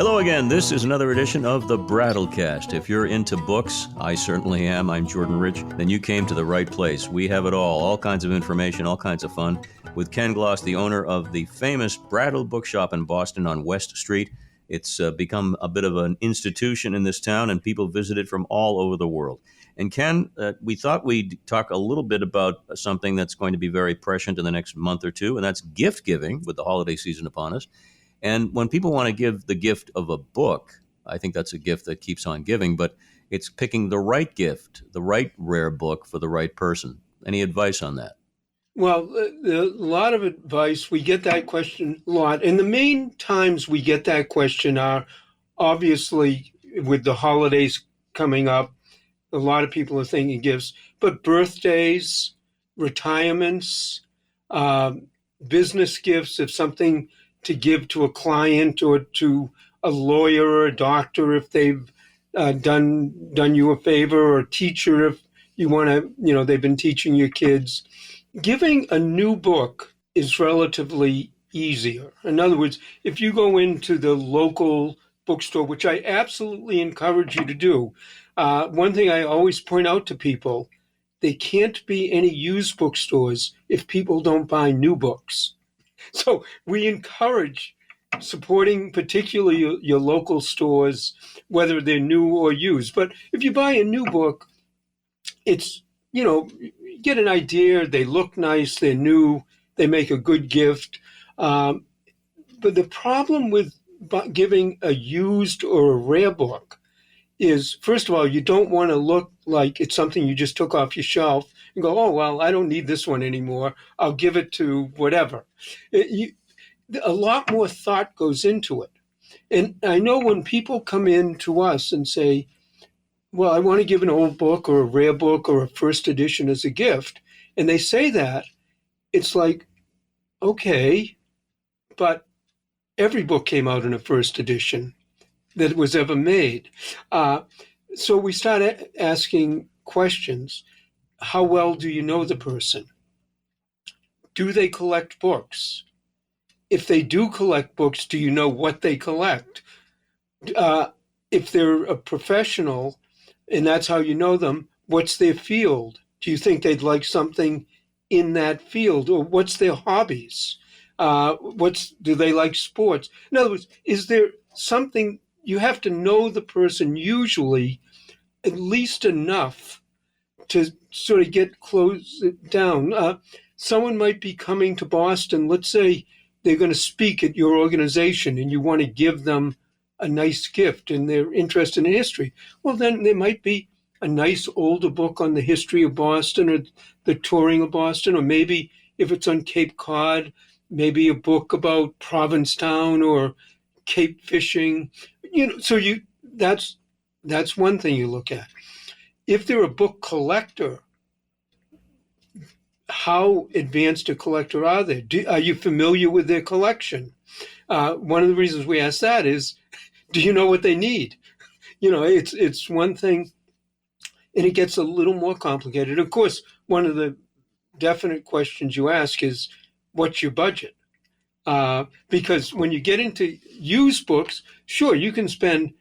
Hello again. This is another edition of the Brattlecast. If you're into books, I certainly am. I'm Jordan Rich. Then you came to the right place. We have it all kinds of information, all kinds of fun. With Ken Gloss, the owner of the famous Brattle bookshop in Boston on West Street. It's become a bit of an institution in this town, and people visit it from all over the world. And Ken, we thought we'd talk a little bit about something that's going to be very prescient in the next month or two, and that's gift giving with the holiday season upon us. And when people want to give the gift of a book, I think that's a gift that keeps on giving, but it's picking the right gift, the right rare book for the right person. Any advice on that? Well, a lot of advice. We get that question a lot. And the main times we get that question are obviously with the holidays coming up. A lot of people are thinking gifts, but birthdays, retirements, business gifts, if something to give to a client or to a lawyer or a doctor if they've done you a favor, or a teacher if you want to, they've been teaching your kids. Giving a new book is relatively easier. In other words, if you go into the local bookstore, which I absolutely encourage you to do, one thing I always point out to people, there can't be any used bookstores if people don't buy new books. So we encourage supporting particularly your local stores, whether they're new or used. But if you buy a new book, it's, you get an idea, they look nice, they're new, they make a good gift. But the problem with giving a used or a rare book is, first of all, you don't want to look like it's something you just took off your shelf and go, oh, well, I don't need this one anymore. I'll give it to whatever. A lot more thought goes into it. And I know when people come in to us and say, well, I want to give an old book or a rare book or a first edition as a gift, and they say that, it's like, okay, but every book came out in a first edition that was ever made. So we start asking questions. How well do you know the person? Do they collect books? If they do collect books, do you know what they collect? If they're a professional, and that's how you know them, what's their field? Do you think they'd like something in that field? Or what's their hobbies? Do they like sports? In other words, is there something, you have to know the person usually at least enough to sort of close it down. Someone might be coming to Boston, let's say they're going to speak at your organization and you want to give them a nice gift and they're interested in history. Well, then there might be a nice older book on the history of Boston or the touring of Boston, or maybe if it's on Cape Cod, maybe a book about Provincetown or Cape fishing. So that's one thing you look at. If they're a book collector, how advanced a collector are they? Are you familiar with their collection? One of the reasons we ask that is, do you know what they need? It's one thing, and it gets a little more complicated. Of course, one of the definite questions you ask is, what's your budget? Because when you get into used books, sure, you can spend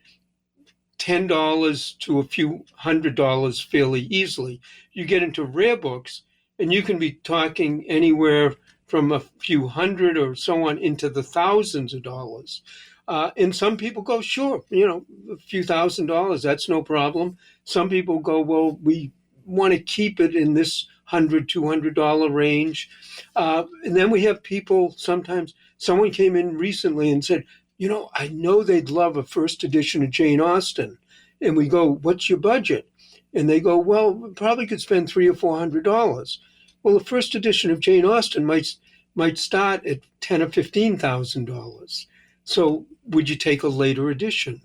$10 to a few $100 fairly easily. You get into rare books, and you can be talking anywhere from a few hundred or so on into the thousands of dollars. And some people go, sure, a few $1,000s, that's no problem. Some people go, well, we want to keep it in this $100, $200 range. And then we have people, sometimes someone came in recently and said, I know they'd love a first edition of Jane Austen. And we go, what's your budget? And they go, well, we probably could spend $300 or $400. Well, the first edition of Jane Austen might start at $10,000 or $15,000. So would you take a later edition?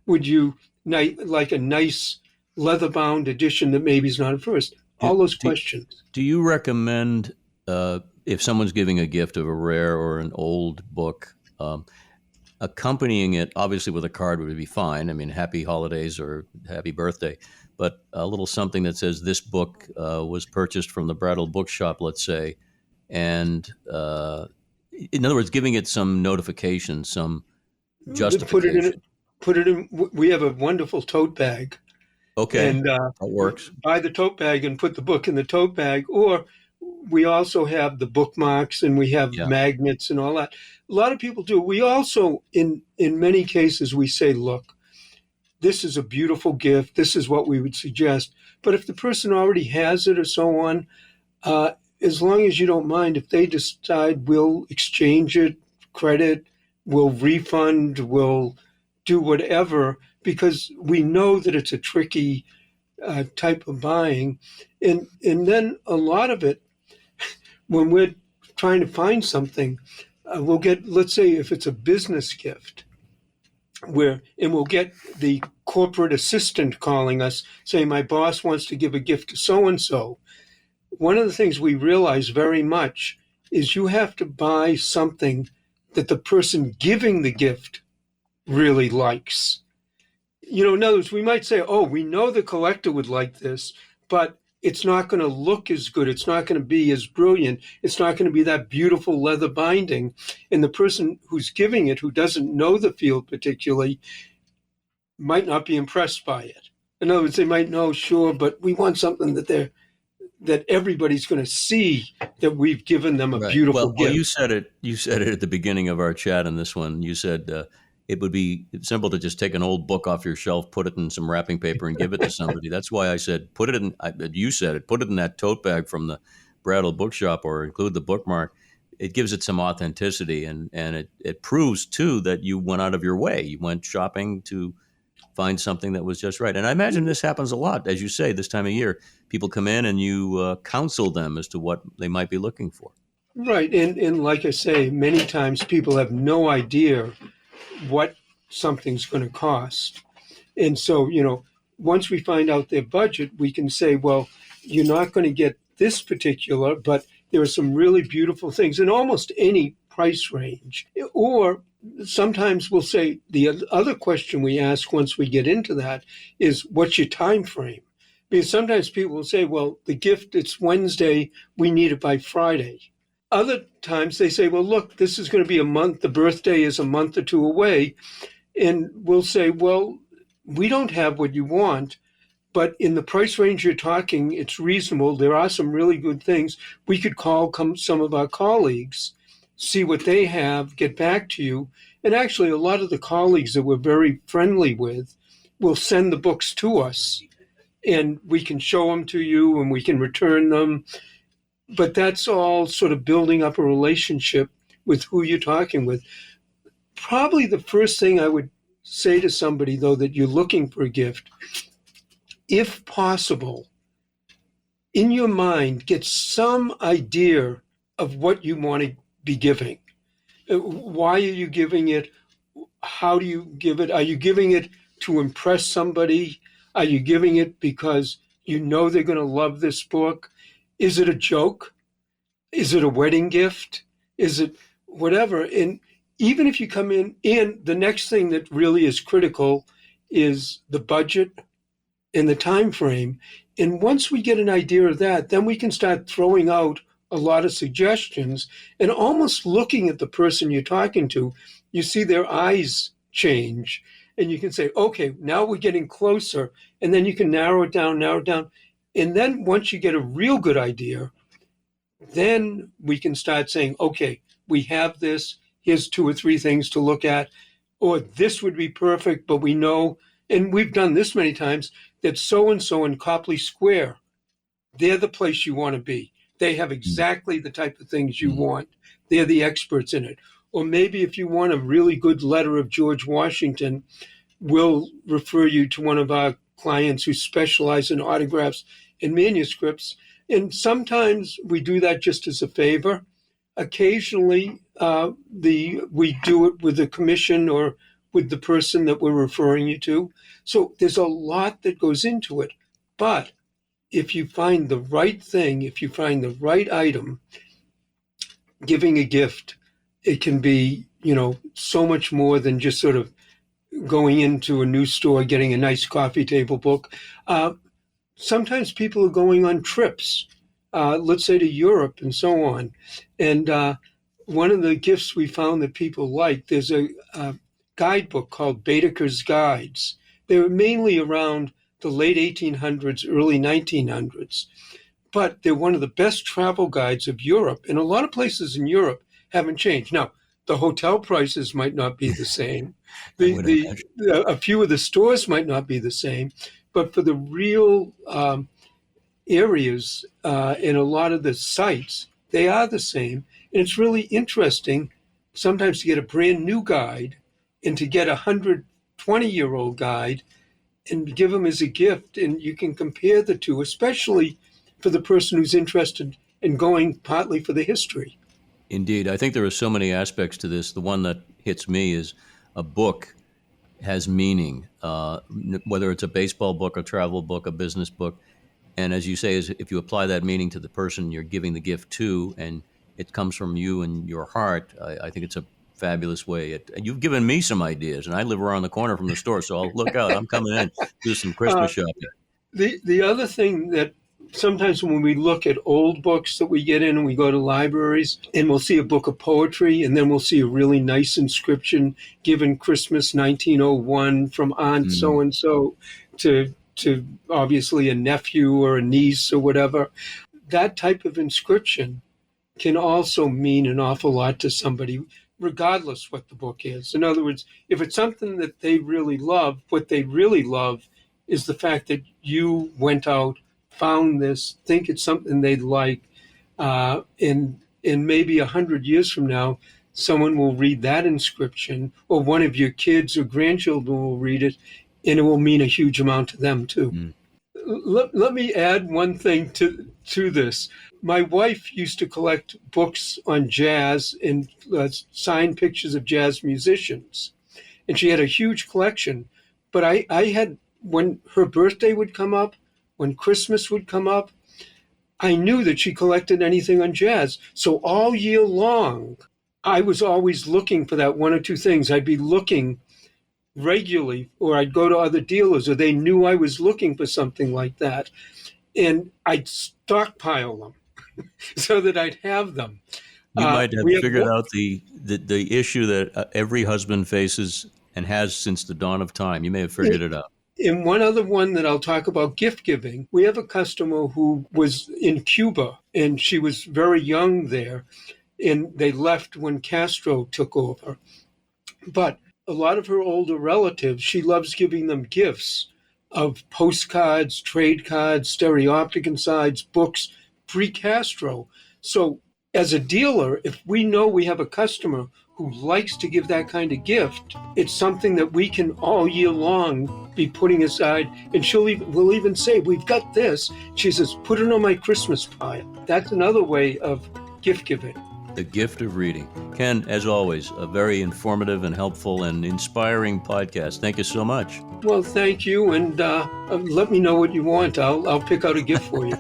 Would you like a nice leather-bound edition that maybe is not a first? All those questions. Do you recommend, if someone's giving a gift of a rare or an old book, accompanying it, obviously with a card would be fine. I mean, happy holidays or happy birthday, but a little something that says this book was purchased from the Brattle bookshop, let's say, and in other words, giving it some notification, some put it in. Justification. Put it in. We have a wonderful tote bag, Okay, and that works. buy the tote bag and put the book in the tote bag. Or we also have the bookmarks and we have Yeah. magnets and all that. A lot of people do. We also, in many cases, we say, look, this is a beautiful gift. This is what we would suggest. But if the person already has it or so on, as long as you don't mind, if they decide we'll exchange it, credit, we'll refund, we'll do whatever, because we know that it's a tricky type of buying. And then a lot of it, when we're trying to find something, we'll get, let's say if it's a business gift, and we'll get the corporate assistant calling us saying, my boss wants to give a gift to so-and-so. One of the things we realize very much is you have to buy something that the person giving the gift really likes. In other words, we might say, oh, we know the collector would like this, but it's not going to look as good. It's not going to be as brilliant. It's not going to be that beautiful leather binding. And the person who's giving it, who doesn't know the field particularly, might not be impressed by it. In other words, they might know, sure, but we want something that everybody's going to see that we've given them a Right. beautiful Well, gift. you said it. You said it at the beginning of our chat in this one. You said it would be simple to just take an old book off your shelf, put it in some wrapping paper, and give it to somebody. That's why I said put it in. You said it. Put it in that tote bag from the Brattle bookshop, or include the bookmark. It gives it some authenticity, and it proves too that you went out of your way. You went shopping to find something that was just right. And I imagine this happens a lot, as you say, this time of year. People come in and you counsel them as to what they might be looking for. Right. And like I say, many times people have no idea what something's going to cost. And so, once we find out their budget, we can say, well, you're not going to get this particular, but there are some really beautiful things in almost any price range. Or sometimes we'll say the other question we ask once we get into that is, what's your time frame? Because sometimes people will say, well, the gift, it's Wednesday, we need it by Friday. Other times they say, well, look, this is going to be a month. The birthday is a month or two away. And we'll say, well, we don't have what you want, but in the price range you're talking, it's reasonable. There are some really good things. We could call some of our colleagues, see what they have, get back to you. And actually, a lot of the colleagues that we're very friendly with will send the books to us, and we can show them to you and we can return them. But that's all sort of building up a relationship with who you're talking with. Probably the first thing I would say to somebody, though, that you're looking for a gift, if possible, in your mind, get some idea of what you want to be giving. Why are you giving it? How do you give it? Are you giving it to impress somebody? Are you giving it because you know they're going to love this book? Is it a joke? Is it a wedding gift? Is it whatever? And even if you come in, and the next thing that really is critical is the budget and the time frame. And once we get an idea of that, then we can start throwing out a lot of suggestions and almost looking at the person you're talking to. You see their eyes change, and you can say, okay, now we're getting closer. And then you can narrow it down. And then once you get a real good idea, then we can start saying, okay, we have this. Here's 2 or 3 things to look at. Or this would be perfect, but we know, and we've done this many times, that so-and-so in Copley Square, they're the place you want to be. They have exactly the type of things you want. They're the experts in it. Or maybe if you want a really good letter of George Washington, we'll refer you to one of our clients who specialize in autographs and manuscripts. And sometimes we do that just as a favor. Occasionally, we do it with the commission or with the person that we're referring you to. So there's a lot that goes into it. But if you find the right thing, if you find the right item, giving a gift, it can be, so much more than just sort of going into a new store, getting a nice coffee table book. Sometimes people are going on trips, let's say to Europe and so on. And one of the gifts we found that people like, there's a guidebook called Baedeker's Guides. They were mainly around the late 1800s, early 1900s. But they're one of the best travel guides of Europe. And a lot of places in Europe haven't changed. Now, the hotel prices might not be the same. A few of the stores might not be the same. But for the real areas in a lot of the sites, they are the same. And it's really interesting sometimes to get a brand new guide and to get a 120-year-old guide and give them as a gift. And you can compare the two, especially for the person who's interested in going partly for the history. Indeed. I think there are so many aspects to this. The one that hits me is a book has meaning, whether it's a baseball book, a travel book, a business book. And as you say, is if you apply that meaning to the person you're giving the gift to, and it comes from you and your heart, I think it's a fabulous way. You've given me some ideas, and I live around the corner from the store, so I'll look out. I'm coming in, do some Christmas shopping. The other thing that sometimes when we look at old books that we get in and we go to libraries and we'll see a book of poetry and then we'll see a really nice inscription given Christmas 1901 from Aunt so-and-so to obviously a nephew or a niece or whatever. That type of inscription can also mean an awful lot to somebody, regardless what the book is. In other words, if it's something that they really love, what they really love is the fact that you went out, found this, think it's something they'd like, and maybe 100 years from now, someone will read that inscription, or one of your kids or grandchildren will read it, and it will mean a huge amount to them too. Let me add one thing to this. My wife used to collect books on jazz and signed pictures of jazz musicians, and she had a huge collection. But I had, when her birthday would come up, when Christmas would come up, I knew that she collected anything on jazz. So all year long, I was always looking for that one or two things. I'd be looking regularly, or I'd go to other dealers, or they knew I was looking for something like that. And I'd stockpile them so that I'd have them. You might have figured out the issue that every husband faces and has since the dawn of time. You may have figured it out. And one other one that I'll talk about, gift giving. We have a customer who was in Cuba, and she was very young there, and they left when Castro took over. But a lot of her older relatives, she loves giving them gifts of postcards, trade cards, stereoptic insides, books, pre-Castro. So as a dealer, if we know we have a customer who likes to give that kind of gift, it's something that we can all year long be putting aside. And we'll even say, we've got this. She says, put it on my Christmas pile. That's another way of gift giving. The gift of reading. Ken, as always, a very informative and helpful and inspiring podcast. Thank you so much. Well, thank you. And let me know what you want. I'll pick out a gift for you.